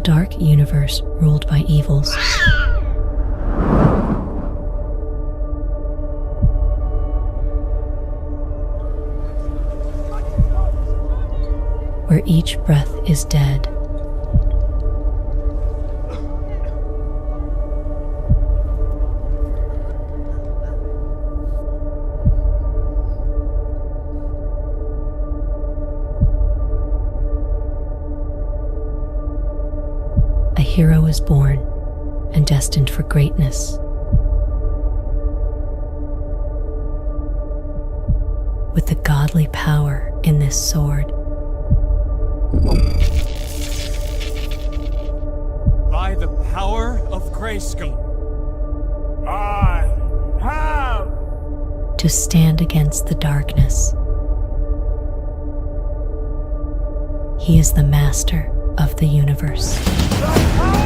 dark universe ruled by evils. Where each breath is dead. A hero is born and destined for greatness. With the godly power in this sword. By the power of Grayskull, I have to stand against the darkness. He is the master of the universe. the power!